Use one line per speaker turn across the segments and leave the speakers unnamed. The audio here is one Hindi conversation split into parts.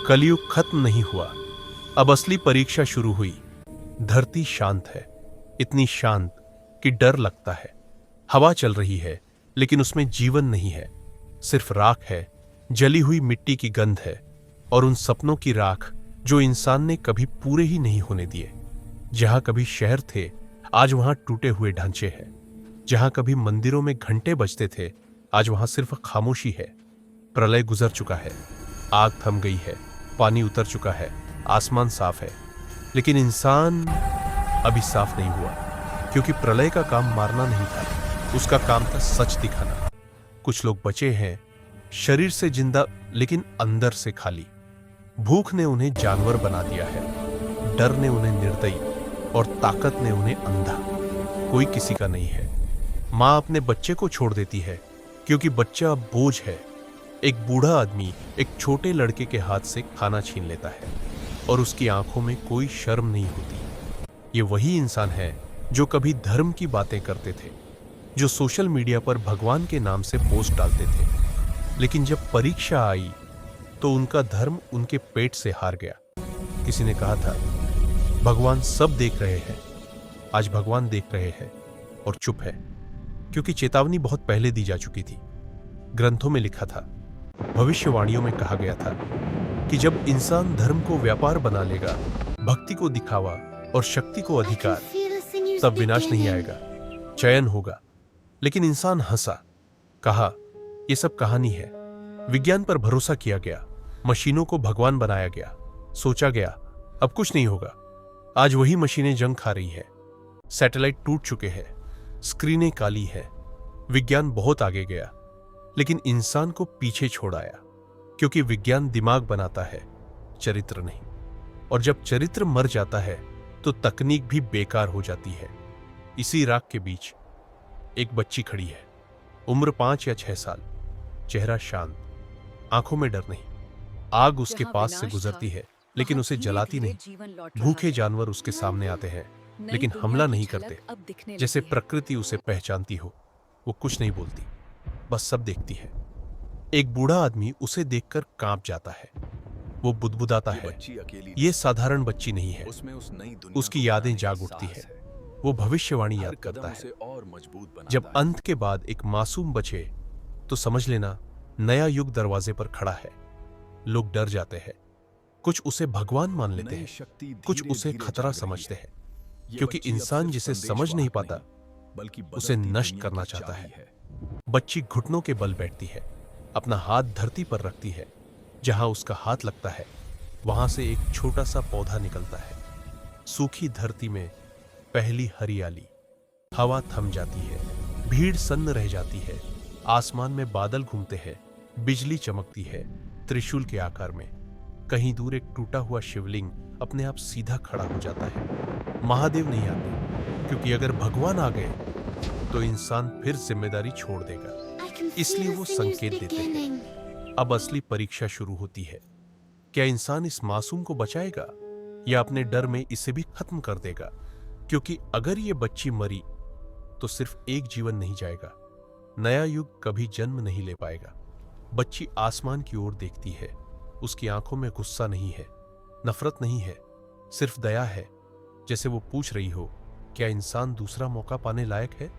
कलयुग खत्म नहीं हुआ, अब असली परीक्षा शुरू हुई। धरती शांत है, इतनी शांत कि डर लगता है। हवा चल रही है लेकिन उसमें जीवन नहीं है, सिर्फ राख है, जली हुई मिट्टी की गंध है और उन सपनों की राख जो इंसान ने कभी पूरे ही नहीं होने दिए। जहां कभी शहर थे, आज वहां टूटे हुए ढांचे हैं। जहां कभी मंदिरों में घंटे बजते थे, आज वहां सिर्फ खामोशी है। प्रलय गुजर चुका है, आग थम गई है, पानी उतर चुका है, आसमान साफ है, लेकिन इंसान अभी साफ नहीं हुआ, क्योंकि प्रलय का काम मारना नहीं था, उसका काम था सच दिखाना। कुछ लोग बचे हैं, शरीर से जिंदा लेकिन अंदर से खाली। भूख ने उन्हें जानवर बना दिया है, डर ने उन्हें निर्दयी और ताकत ने उन्हें अंधा। कोई किसी का नहीं है। मां अपने बच्चे को छोड़ देती है क्योंकि बच्चा अब बोझ है। एक बूढ़ा आदमी एक छोटे लड़के के हाथ से खाना छीन लेता है और उसकी आंखों में कोई शर्म नहीं होती। ये वही इंसान है जो कभी धर्म की बातें करते थे, जो सोशल मीडिया पर भगवान के नाम से पोस्ट डालते थे, लेकिन जब परीक्षा आई तो उनका धर्म उनके पेट से हार गया। किसी ने कहा था भगवान सब देख रहे हैं। आज भगवान देख रहे हैं और चुप है, क्योंकि चेतावनी बहुत पहले दी जा चुकी थी। ग्रंथों में लिखा था, भविष्यवाणियों में कहा गया था कि जब इंसान धर्म को व्यापार बना लेगा, भक्ति को दिखावा और शक्ति को अधिकार, तब विनाश नहीं आएगा, चयन होगा। लेकिन इंसान हंसा, कहा यह सब कहानी है। विज्ञान पर भरोसा किया गया, मशीनों को भगवान बनाया गया, सोचा गया अब कुछ नहीं होगा। आज वही मशीनें जंग खा रही है, सैटेलाइट टूट चुके हैं, स्क्रीनें काली है। विज्ञान बहुत आगे गया, लेकिन इंसान को पीछे छोड़ आया, क्योंकि विज्ञान दिमाग बनाता है, चरित्र नहीं। और जब चरित्र मर जाता है तो तकनीक भी बेकार हो जाती है। इसी राख के बीच एक बच्ची खड़ी है, उम्र 5 या 6 साल, चेहरा शांत, आंखों में डर नहीं। आग उसके पास से गुजरती है लेकिन उसे जलाती नहीं। भूखे जानवर उसके सामने आते हैं लेकिन हमला नहीं करते, जैसे प्रकृति उसे पहचानती हो। वो कुछ नहीं बोलती, बस सब देखती है। एक बूढ़ा आदमी उसे देखकर कांप जाता है। वो बुदबुदाता है, ये साधारण बच्ची नहीं है। उसकी यादें जाग उठती है। वो भविष्यवाणी याद करता है, जब अंत के बाद एक मासूम बचे तो समझ लेना नया युग दरवाजे पर खड़ा है। लोग डर जाते हैं, कुछ उसे भगवान मान लेते हैं, कुछ उसे खतरा समझते हैं, क्योंकि इंसान जिसे समझ नहीं पाता उसे नष्ट करना चाहता है। बच्ची घुटनों के बल बैठती है, अपना हाथ धरती पर रखती है। जहां उसका हाथ लगता है वहां से एक छोटा सा पौधा निकलता है। सूखी धरती में पहली हरियाली। हवा थम जाती है, भीड़ सन्न रह जाती है। आसमान में बादल घूमते हैं, बिजली चमकती है त्रिशूल के आकार में। कहीं दूर एक टूटा हुआ शिवलिंग अपने आप सीधा खड़ा हो जाता है। महादेव नहीं आते, क्योंकि अगर भगवान आ गए तो इंसान फिर जिम्मेदारी छोड़ देगा। इसलिए वो संकेत देते हैं। अब असली परीक्षा शुरू होती है। क्या इंसान इस मासूम को बचाएगा या अपने डर में इसे भी खत्म कर देगा? क्योंकि अगर ये बच्ची मरी तो सिर्फ एक जीवन नहीं जाएगा, नया युग कभी जन्म नहीं ले पाएगा। बच्ची आसमान की ओर देखती है। उसकी आंखों में गुस्सा नहीं है, नफरत नहीं है, सिर्फ दया है। जैसे वो पूछ रही हो, क्या इंसान दूसरा मौका पाने लायक है?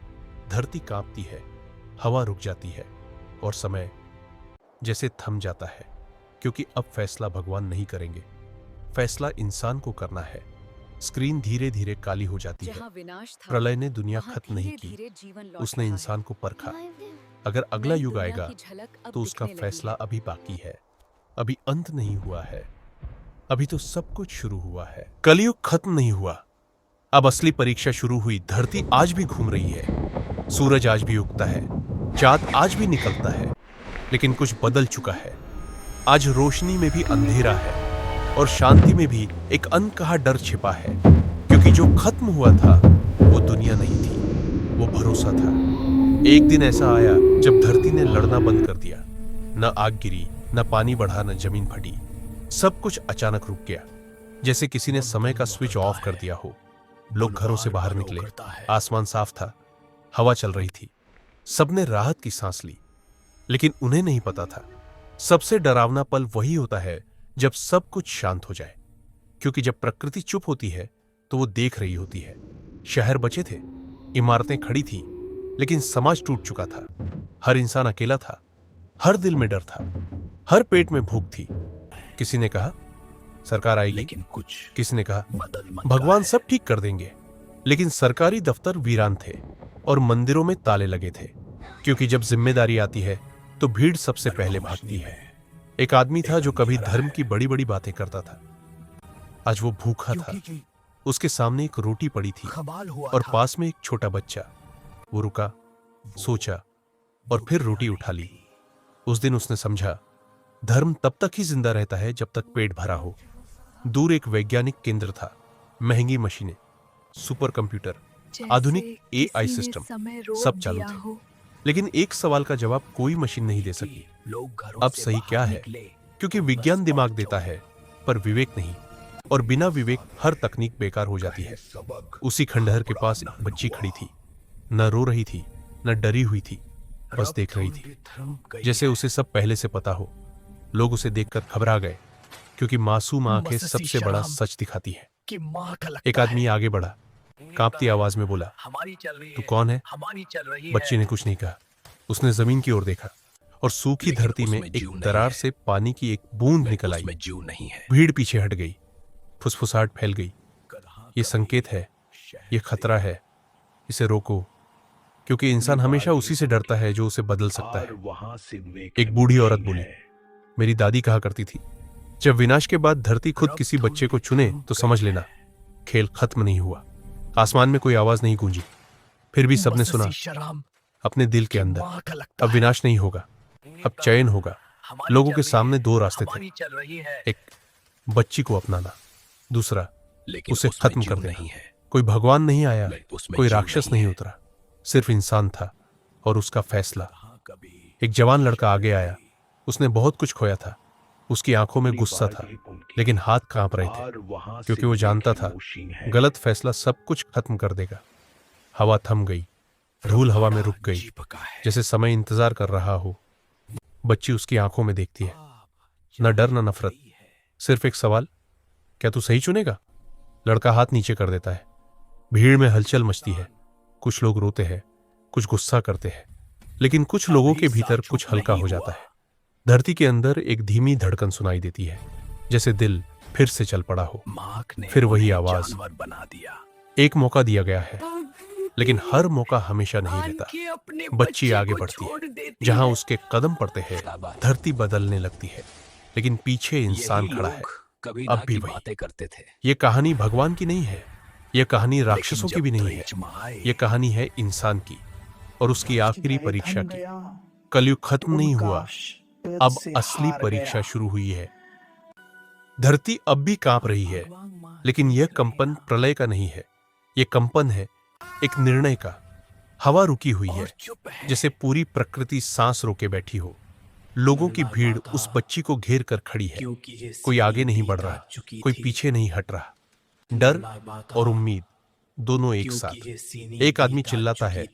धरती कांपती है, हवा रुक जाती है और समय जैसे थम जाता है, क्योंकि अब फैसला भगवान नहीं करेंगे, फैसला इंसान को करना है। स्क्रीन धीरे धीरे काली हो जाती है। प्रलय ने दुनिया खत्म नहीं की, उसने इंसान को परखा। अगर अगला युग आएगा तो उसका फैसला अभी बाकी है, अभी अंत नहीं हुआ है, अभी तो सब कुछ शुरू हुआ है। कलयुग खत्म नहीं हुआ, अब असली परीक्षा शुरू हुई। धरती आज भी घूम रही है, सूरज आज भी उगता है, चांद आज भी निकलता है, लेकिन कुछ बदल चुका है। आज रोशनी में भी अंधेरा है और शांति में भी एक अनकहा डर छिपा है, क्योंकि जो खत्म हुआ था वो दुनिया नहीं थी, वो भरोसा था। एक दिन ऐसा आया जब धरती ने लड़ना बंद कर दिया। न आग गिरी, न पानी बढ़ा, न जमीन फटी। सब कुछ अचानक रुक गया, जैसे किसी ने समय का स्विच ऑफ कर दिया हो। लोग घरों से बाहर निकले, आसमान साफ था, हवा चल रही थी, सबने राहत की सांस ली। लेकिन उन्हें नहीं पता था, सबसे डरावना पल वही होता है जब सब कुछ शांत हो जाए, क्योंकि जब प्रकृति चुप होती है तो वो देख रही होती है। शहर बचे थे, इमारतें खड़ी थी, लेकिन समाज टूट चुका था। हर इंसान अकेला था, हर दिल में डर था, हर पेट में भूख थी। किसी ने कहा सरकार आएगी,
लेकिन कुछ
किसी ने कहा
बदल मत
भगवान
रहा
सब ठीक कर देंगे। लेकिन सरकारी दफ्तर वीरान थे और मंदिरों में ताले लगे थे, क्योंकि जब जिम्मेदारी आती है तो भीड़ सबसे पहले भागती है। एक आदमी था जो कभी धर्म की बड़ी बड़ी बातें करता था। आज वो भूखा था।
क्योंकि
उसके सामने एक रोटी पड़ी थी
खबाल हुआ
और
था।
पास में एक छोटा बच्चा। वो रुका, सोचा और फिर रोटी उठा ली। उस दिन उसने समझा, धर्म तब तक ही जिंदा रहता है जब तक पेट भरा हो। दूर एक वैज्ञानिक केंद्र था, महंगी मशीनें, सुपर कंप्यूटर, आधुनिक एआई सिस्टम, सब चालू थे। लेकिन एक सवाल का जवाब कोई मशीन नहीं दे सकी।
लोग घरों
अब
से
सही
बाहर
क्या है?
निकले,
क्योंकि विज्ञान दिमाग देता है पर विवेक नहीं, और बिना विवेक हर तकनीक बेकार हो जाती है।
सबक
उसी खंडहर के पास एक बच्ची खड़ी थी, न रो रही थी, न डरी हुई थी, बस देख रही थी, जैसे उसे सब पहले से पता हो। लोग उसे देखकर घबरा गए, क्योंकि मासूम आंखें
मससी
सबसे बड़ा
शराब
सच दिखाती है।
कि माँ का लगता
एक आदमी
है।
आगे बढ़ा, कांपती आवाज में बोला,
हमारी चल रही
तू
है,
कौन है?
हमारी चल रही
बच्ची
है।
ने कुछ नहीं कहा। उसने जमीन की ओर देखा और सूखी
लेकिन
धरती में
उसमें
एक
जीव नहीं
दरार
है।
से पानी की एक बूंद निकल आई।
उसमें जीव नहीं है।
भीड़ पीछे हट गई, फुसफुसाहट फैल गई। ये संकेत है, ये खतरा है, इसे रोको। क्योंकि इंसान हमेशा उसी से डरता है जो उसे बदल सकता है। एक बूढ़ी औरत बोली, मेरी दादी कहा करती थी, जब विनाश के बाद धरती खुद किसी बच्चे को चुने तो समझ लेना खेल खत्म नहीं हुआ। आसमान में कोई आवाज नहीं गूंजी, फिर भी सबने सुना
शराब
अपने दिल के अंदर,
माँ का लगता
अब विनाश नहीं होगा, अब चयन होगा।
हमारी
लोगों
चल
के
रही
सामने
है,
दो रास्ते थे,
हमारी चल रही है।
एक बच्ची को अपनाना, दूसरा
लेकिन
उसे
उसमें
खत्म
जीव
कर देना।
नहीं है।
कोई भगवान नहीं आया,
उसमें
कोई
जीव
राक्षस
नहीं
नहीं
है।
उतरा, सिर्फ इंसान था और उसका फैसला।
हाँ, कभी
एक जवान लड़का आगे आया, उसने बहुत कुछ खोया था। उसकी आंखों में गुस्सा था, लेकिन हाथ कांप रहे थे, क्योंकि वो जानता था गलत फैसला सब कुछ खत्म कर देगा। हवा थम गई, धूल हवा में रुक गई,
पका है।
जैसे समय इंतजार कर रहा हो। बच्ची उसकी आंखों में देखती है, न डर न नफरत, सिर्फ एक सवाल, क्या तू सही चुनेगा? लड़का हाथ नीचे कर देता है। भीड़ में हलचल मचती है, कुछ लोग रोते हैं, कुछ गुस्सा करते हैं, लेकिन कुछ लोगों के भीतर कुछ हल्का हो जाता है। धरती के अंदर एक धीमी धड़कन सुनाई देती है, जैसे दिल फिर से चल पड़ा हो।
मार्क ने
फिर वही
उन्हें
आवाज।
जानवर बना दिया।
एक मौका दिया गया है, लेकिन हर मौका हमेशा नहीं रहता। बच्ची आगे बढ़ती है, जहां उसके कदम पड़ते हैं धरती बदलने लगती है, लेकिन पीछे इंसान खड़ा है।
कभी
अब भी वही
बातें करते थे।
ये कहानी भगवान की नहीं है, ये कहानी राक्षसों की भी नहीं है, ये कहानी है इंसान की और उसकी आखिरी परीक्षा की। कलयुग खत्म नहीं हुआ, अब असली परीक्षा शुरू हुई है। धरती अब भी कांप रही है, लेकिन यह कंपन प्रलय का नहीं है, यह कंपन है एक निर्णय का। हवा रुकी हुई है, जैसे पूरी प्रकृति सांस रोके बैठी हो। लोगों की भीड़ उस बच्ची को घेर कर खड़ी है। कोई आगे नहीं बढ़ रहा, कोई पीछे नहीं हट रहा। डर और उम्मीद दोनों एक साथ। एक आदमी चिल्लाता है,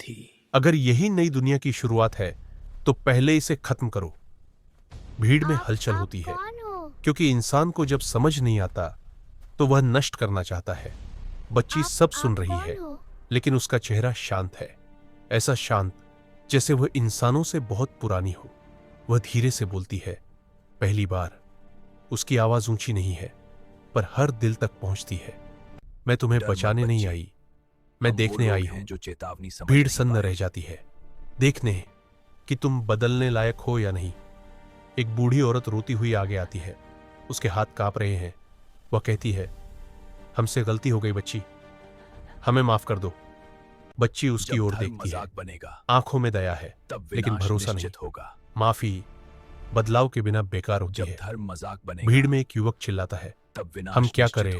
अगर यही नई दुनिया की शुरुआत है तो पहले इसे खत्म करो। भीड़ में हलचल होती है, क्योंकि इंसान को जब समझ नहीं आता तो वह नष्ट करना चाहता है। बच्ची सब सुन रही है, लेकिन उसका चेहरा शांत है, ऐसा शांत जैसे वह इंसानों से बहुत पुरानी हो। वह धीरे से बोलती है, पहली बार। उसकी आवाज ऊंची नहीं है, पर हर दिल तक पहुंचती है। मैं तुम्हें बचाने नहीं आई, मैं देखने आई हूं।
जो चेतावनी
भीड़ सन्न रह जाती है, देखने कि तुम बदलने लायक हो या नहीं। एक बूढ़ी औरत रोती हुई आगे आती है, उसके हाथ कांप रहे हैं। वह कहती है, हमसे गलती हो गई बच्ची, हमें माफ कर दो। बच्ची उसकी ओर देखती है, आंखों में दया है, लेकिन भरोसा नहीं होगा। माफी बदलाव के बिना बेकार होती है।
धर्म मजाक बनेगा,
भीड़ में एक युवक चिल्लाता है, हम क्या करें,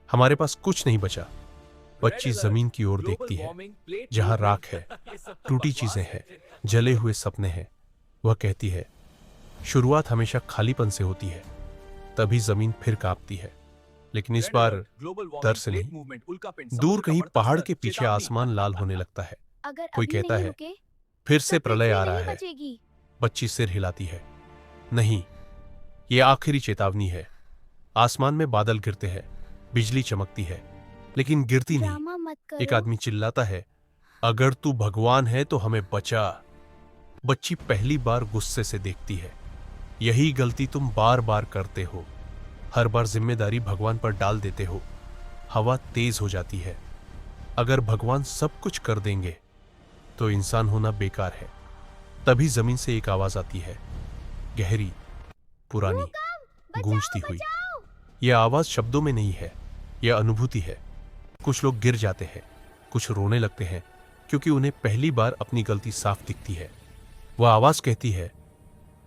हमारे पास कुछ नहीं बचा। बच्ची जमीन की ओर देखती है, जहां राख है, टूटी चीजें हैं, जले हुए सपने हैं। वह कहती है, शुरुआत हमेशा खालीपन से होती है, तभी जमीन फिर कांपती है। लेकिन इस बार डर से नहीं, दूर कहीं पहाड़ के पीछे आसमान लाल होने लगता है। कोई कहता है, फिर से प्रलय आ रहा है। बच्ची सिर हिलाती है, नहीं, ये आखिरी चेतावनी है। आसमान में बादल गिरते हैं, बिजली चमकती है, लेकिन गिरती नहीं।
ड्रामा मत करो।
एक आदमी चिल्लाता है, अगर तू भगवान है तो हमें बचा। बच्ची पहली बार गुस्से से देखती है। यही गलती तुम बार बार करते हो। हर बार जिम्मेदारी भगवान पर डाल देते हो। हवा तेज हो जाती है। अगर भगवान सब कुछ कर देंगे तो इंसान होना बेकार है। तभी जमीन से एक आवाज आती है, गहरी, पुरानी, गूंजती हुई। यह आवाज शब्दों में नहीं है, यह अनुभूति है। कुछ लोग गिर जाते हैं, कुछ रोने लगते हैं, क्योंकि उन्हें पहली बार अपनी गलती साफ दिखती है। वह आवाज कहती है,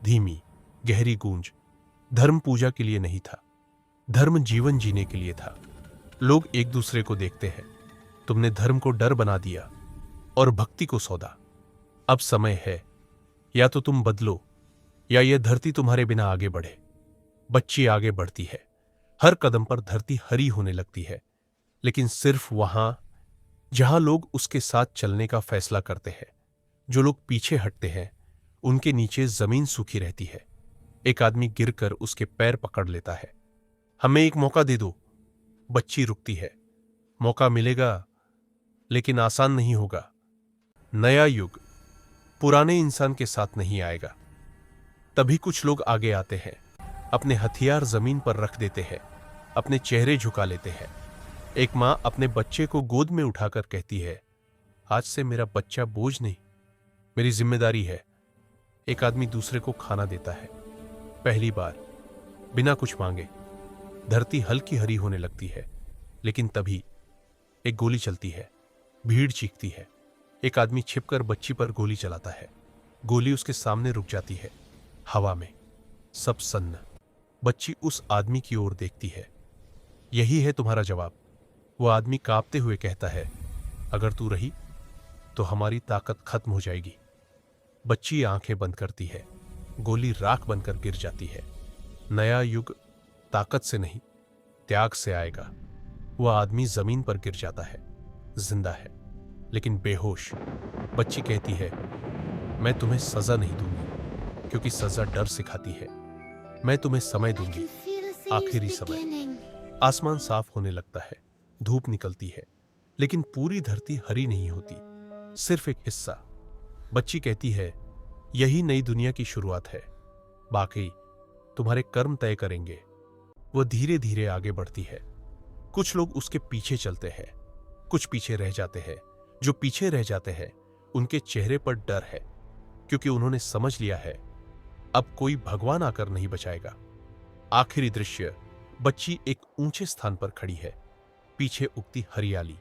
धीमी, गहरी गूंज, धर्म पूजा के लिए नहीं था, धर्म जीवन जीने के लिए था। लोग एक दूसरे को देखते हैं। तुमने धर्म को डर बना दिया और भक्ति को सौदा। अब समय है, या तो तुम बदलो या यह धरती तुम्हारे बिना आगे बढ़े। बच्ची आगे बढ़ती है। हर कदम पर धरती हरी होने लगती है, लेकिन सिर्फ वहां जहां लोग उसके साथ चलने का फैसला करते हैं। जो लोग पीछे हटते हैं, उनके नीचे जमीन सूखी रहती है। एक आदमी गिरकर उसके पैर पकड़ लेता है। हमें एक मौका दे दो। बच्ची रुकती है। मौका मिलेगा, लेकिन आसान नहीं होगा। नया युग पुराने इंसान के साथ नहीं आएगा। तभी कुछ लोग आगे आते हैं, अपने हथियार जमीन पर रख देते हैं, अपने चेहरे झुका लेते हैं। एक मां अपने बच्चे को गोद में उठाकर कहती है, आज से मेरा बच्चा बोझ नहीं, मेरी जिम्मेदारी है। एक आदमी दूसरे को खाना देता है, पहली बार, बिना कुछ मांगे। धरती हल्की हरी होने लगती है, लेकिन तभी एक गोली चलती है। भीड़ चीखती है। एक आदमी छिपकर बच्ची पर गोली चलाता है। गोली उसके सामने रुक जाती है। हवा में सब सन्न। बच्ची उस आदमी की ओर देखती है। यही है तुम्हारा जवाब। वह आदमी कांपते हुए कहता है, अगर तू रही तो हमारी ताकत खत्म हो जाएगी। बच्ची आंखें बंद करती है। गोली राख बनकर गिर जाती है। नया युग ताकत से नहीं, त्याग से आएगा। वह आदमी जमीन पर गिर जाता है, जिंदा है, लेकिन बेहोश। बच्ची कहती है, मैं तुम्हें सजा नहीं दूंगी, क्योंकि सजा डर सिखाती है। मैं तुम्हें समय दूंगी, आखिरी समय। आसमान साफ होने लगता है। धूप निकलती है, लेकिन पूरी धरती हरी नहीं होती, सिर्फ एक हिस्सा। बच्ची कहती है, यही नई दुनिया की शुरुआत है, बाकी तुम्हारे कर्म तय करेंगे। वह धीरे धीरे आगे बढ़ती है। कुछ लोग उसके पीछे चलते हैं, कुछ पीछे रह जाते हैं। जो पीछे रह जाते हैं, उनके चेहरे पर डर है, क्योंकि उन्होंने समझ लिया है, अब कोई भगवान आकर नहीं बचाएगा। आखिरी दृश्य, बच्ची एक ऊंचे स्थान पर खड़ी है। पीछे उगती हरियाली,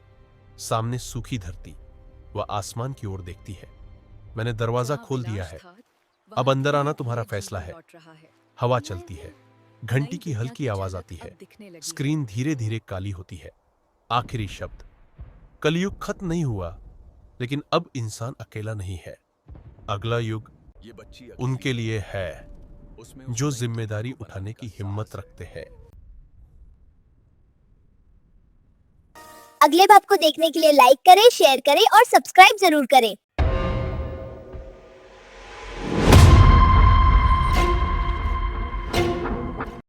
सामने सूखी धरती। वह आसमान की ओर देखती है। मैंने दरवाजा खोल दिया है, अब अंदर आना तुम्हारा फैसला है। हवा चलती है। घंटी की हल्की आवाज आती है। स्क्रीन धीरे धीरे काली होती है। आखिरी शब्द। कलयुग खत्म नहीं हुआ, लेकिन अब इंसान अकेला नहीं है। अगला युग
ये बच्ची
उनके लिए है
उसमें
जो जिम्मेदारी उठाने की हिम्मत रखते हैं।
अगले भाग को देखने के लिए लाइक करें, शेयर करें और सब्सक्राइब जरूर करें।